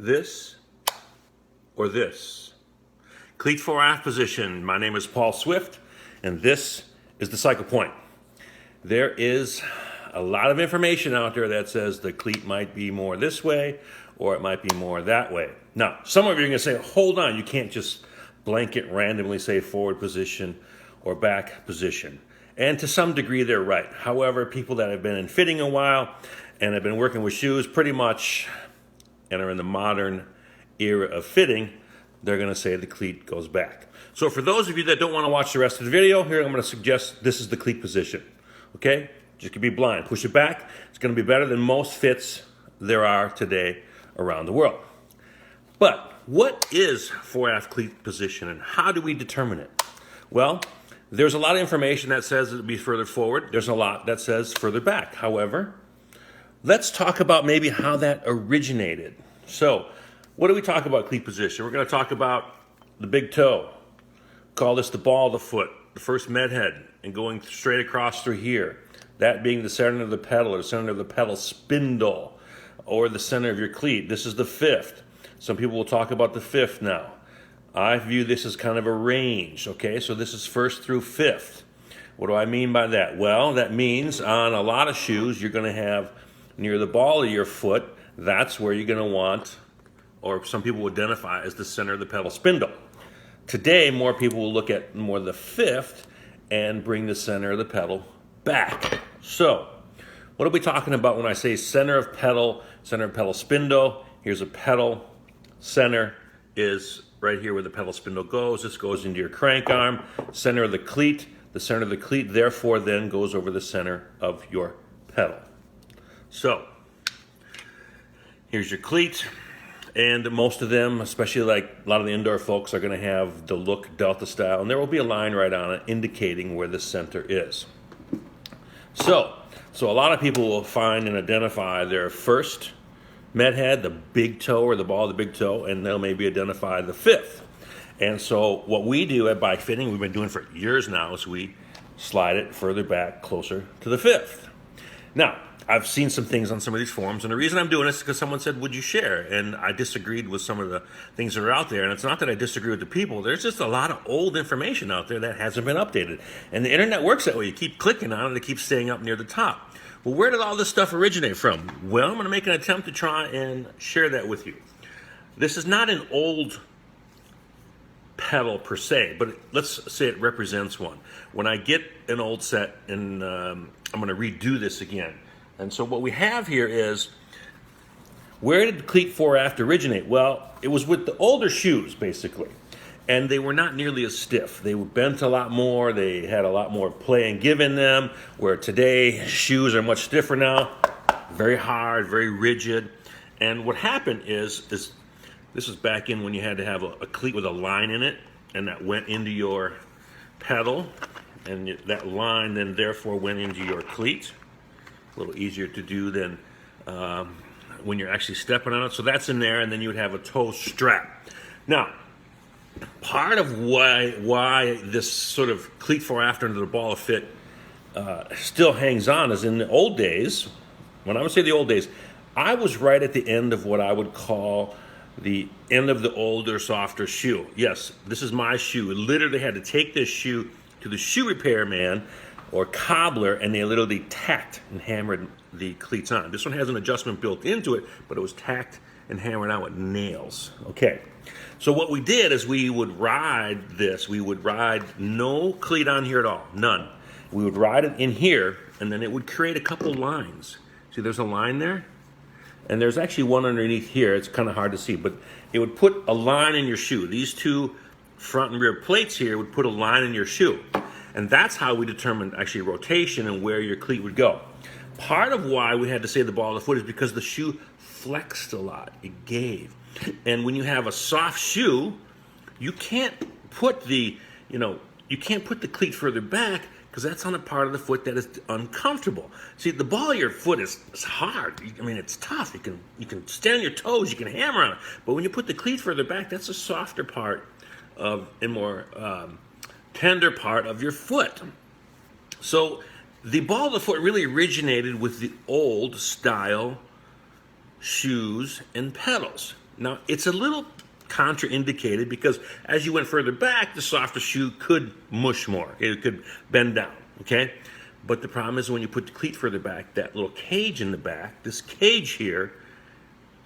this, or this. Cleat fore aft position. My name is Paul Swift, and this is the cycle point. There is a lot of information out there that says the cleat might be more this way, or it might be more that way. Now, some of you are going to say, hold on, you can't just blanket randomly say forward position or back position. And to some degree, they're right. However, people that have been in fitting a while and have been working with shoes pretty much and are in the modern era of fitting, they're going to say the cleat goes back. So for those of you that don't want to watch the rest of the video, here I'm going to suggest this is the cleat position. Okay? Just could be blind. Push it back. It's going to be better than most fits there are today around the world. But what is fore-aft cleat position and how do we determine it? Well, there's a lot of information that says it would be further forward. There's a lot that says further back. However, let's talk about maybe how that originated. So, what do we talk about cleat position? We're going to talk about the big toe. Call this the ball of the foot, the first med head, and going straight across through here. That being the center of the pedal or the center of the pedal spindle or the center of your cleat. This is the fifth. Some people will talk about the fifth now. I view this as kind of a range, okay? So this is first through fifth. What do I mean by that? Well, that means on a lot of shoes, you're going to have near the ball of your foot, that's where you're going to want, or some people will identify as the center of the pedal spindle. Today, more people will look at more the fifth and bring the center of the pedal back. So, what are we talking about when I say center of pedal spindle? Here's a pedal. Center is right here where the pedal spindle goes. This goes into your crank arm. Center of the cleat. The center of the cleat, therefore, then goes over the center of your pedal. So, here's your cleat. And most of them, especially like a lot of the indoor folks, are going to have the look Delta style. And there will be a line right on it indicating where the center is. So a lot of people will find and identify their first med head, the big toe or the ball of the big toe, and they'll maybe identify the fifth. And so what we do at bike fitting, we've been doing for years now, is we slide it further back closer to the fifth. Now, I've seen some things on some of these forums, and the reason I'm doing this is because someone said, would you share? And I disagreed with some of the things that are out there. And it's not that I disagree with the people. There's just a lot of old information out there that hasn't been updated. And the internet works that way. You keep clicking on it, it keeps staying up near the top. Well, where did all this stuff originate from? Well, I'm going to make an attempt to try and share that with you. This is not an old pedal per se, but let's say it represents one. When I get an old set, and I'm going to redo this again. And so what we have here is, where did the cleat fore aft originate? Well, it was with the older shoes, basically. And they were not nearly as stiff. They were bent a lot more. They had a lot more play and give in them, where today shoes are much stiffer now. Very hard, very rigid. And what happened is this was back in when you had to have a cleat with a line in it, and that went into your pedal. And that line then therefore went into your cleat. A little easier to do than when you're actually stepping on it. So that's in there, and then you would have a toe strap. Now, part of why this sort of cleat fore aft under the ball of fit still hangs on is in the old days. When I would say the old days, I was right at the end of what I would call the end of the older, softer shoe. Yes, this is my shoe. Literally had to take this shoe to the shoe repair man or cobbler, and they literally tacked and hammered the cleats on. This one has an adjustment built into it, but it was tacked and hammered out with nails. Okay, so what we did is we would ride this. We would ride no cleat on here at all, none. We would ride it in here, and then it would create a couple lines. See, there's a line there, and there's actually one underneath here. It's kind of hard to see, but it would put a line in your shoe. These two front and rear plates here would put a line in your shoe. And that's how we determined actually rotation and where your cleat would go. Part of why we had to say the ball of the foot is because the shoe flexed a lot. It gave. And when you have a soft shoe, you can't put the cleat further back because that's on a part of the foot that is uncomfortable. See, the ball of your foot is hard. I mean, it's tough. You can stand on your toes. You can hammer on it. But when you put the cleat further back, that's a softer part of a more tender part of your foot. So the ball of the foot really originated with the old style shoes and pedals. Now, it's a little contraindicated because as you went further back, the softer shoe could mush more. It could bend down, okay? But the problem is when you put the cleat further back, that little cage in the back, this cage here,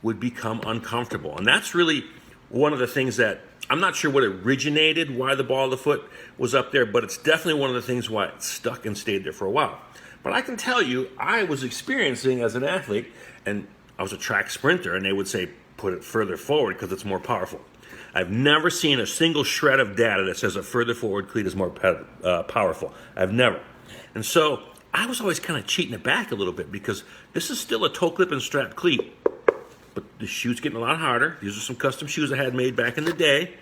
would become uncomfortable. And that's really one of the things that, I'm not sure what originated, why the ball of the foot was up there, but it's definitely one of the things why it stuck and stayed there for a while. But I can tell you, I was experiencing as an athlete, and I was a track sprinter, and they would say, put it further forward because it's more powerful. I've never seen a single shred of data that says a further forward cleat is more powerful. I've never. And so I was always kind of cheating it back a little bit because this is still a toe clip and strap cleat, but the shoe's getting a lot harder. These are some custom shoes I had made back in the day.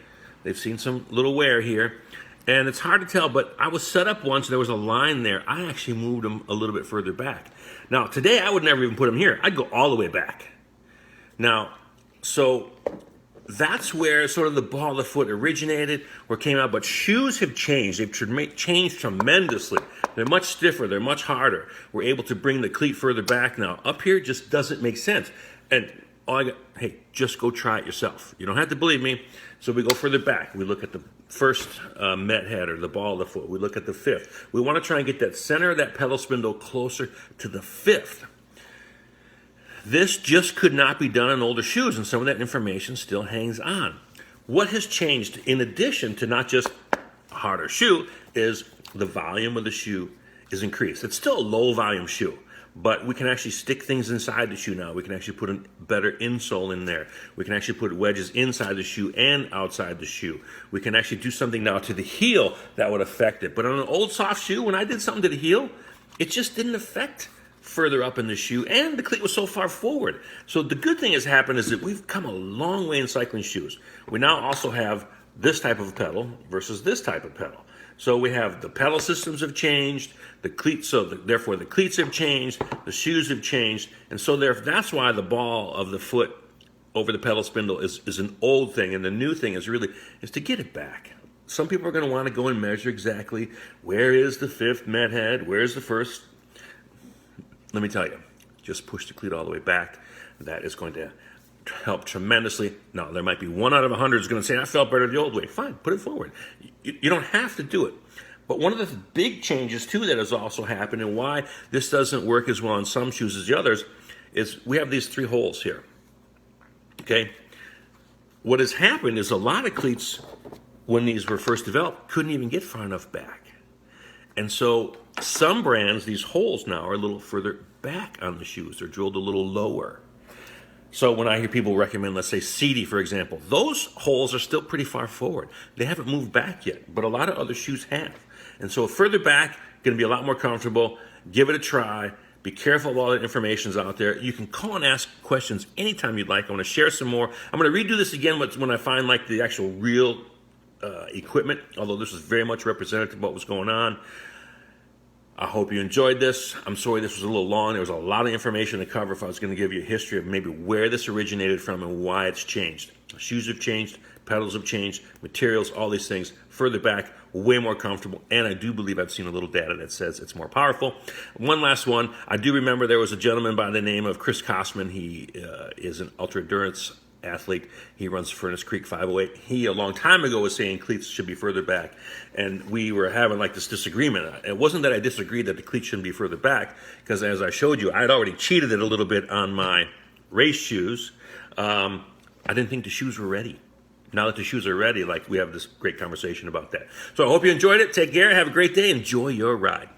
They've seen some little wear here. And it's hard to tell, but I was set up once, there was a line there. I actually moved them a little bit further back. Now, today I would never even put them here. I'd go all the way back. Now, so that's where sort of the ball of the foot originated or came out. But shoes have changed. They've changed tremendously. They're much stiffer. They're much harder. We're able to bring the cleat further back now. Up here just doesn't make sense. And hey, just go try it yourself. You don't have to believe me. So we go further back. We look at the first met head or the ball of the foot. We look at the fifth. We want to try and get that center of that pedal spindle closer to the fifth. This just could not be done on older shoes, and some of that information still hangs on. What has changed, in addition to not just a harder shoe, is the volume of the shoe is increased. It's still a low volume shoe, but we can actually stick things inside the shoe now. We can actually put a better insole in there. We can actually put wedges inside the shoe and outside the shoe. We can actually do something now to the heel that would affect it. But on an old soft shoe, when I did something to the heel, it just didn't affect further up in the shoe, and the cleat was so far forward. So the good thing has happened is that we've come a long way in cycling shoes. We now also have this type of pedal versus this type of pedal. So we have the pedal systems have changed, the cleats, therefore the cleats have changed, the shoes have changed, and so that's why the ball of the foot over the pedal spindle is an old thing, and the new thing is to get it back. Some people are going to want to go and measure exactly where is the fifth met head, where's the first. Let me tell you, just push the cleat all the way back. That is going to help tremendously. Now, there might be 1 out of 100 is going to say, I felt better the old way. Fine, put it forward. You don't have to do it. But one of the big changes, too, that has also happened and why this doesn't work as well on some shoes as the others is we have these 3 holes here. Okay? What has happened is a lot of cleats, when these were first developed, couldn't even get far enough back. And so some brands, these holes now are a little further back on the shoes. They're drilled a little lower. So when I hear people recommend, let's say, CD, for example, those holes are still pretty far forward. They haven't moved back yet, but a lot of other shoes have. And so further back, going to be a lot more comfortable. Give it a try. Be careful of all the information's out there. You can call and ask questions anytime you'd like. I want to share some more. I'm going to redo this again when I find like the actual real equipment, although this is very much representative of what was going on. I hope you enjoyed this. I'm sorry this was a little long. There was a lot of information to cover if I was going to give you a history of maybe where this originated from and why it's changed. Shoes have changed, pedals have changed, materials, all these things. Further back, way more comfortable, and I do believe I've seen a little data that says it's more powerful. One last one. I do remember there was a gentleman by the name of Chris Kosman. He is an ultra-endurance athlete. He runs Furnace Creek 508. He, a long time ago, was saying cleats should be further back, and we were having like this disagreement. It wasn't that I disagreed that the cleats shouldn't be further back, because as I showed you, I had already cheated it a little bit on my race shoes. I didn't think the shoes were ready. Now that the shoes are ready, like we have this great conversation about that. So I hope you enjoyed it. Take care. Have a great day. Enjoy your ride.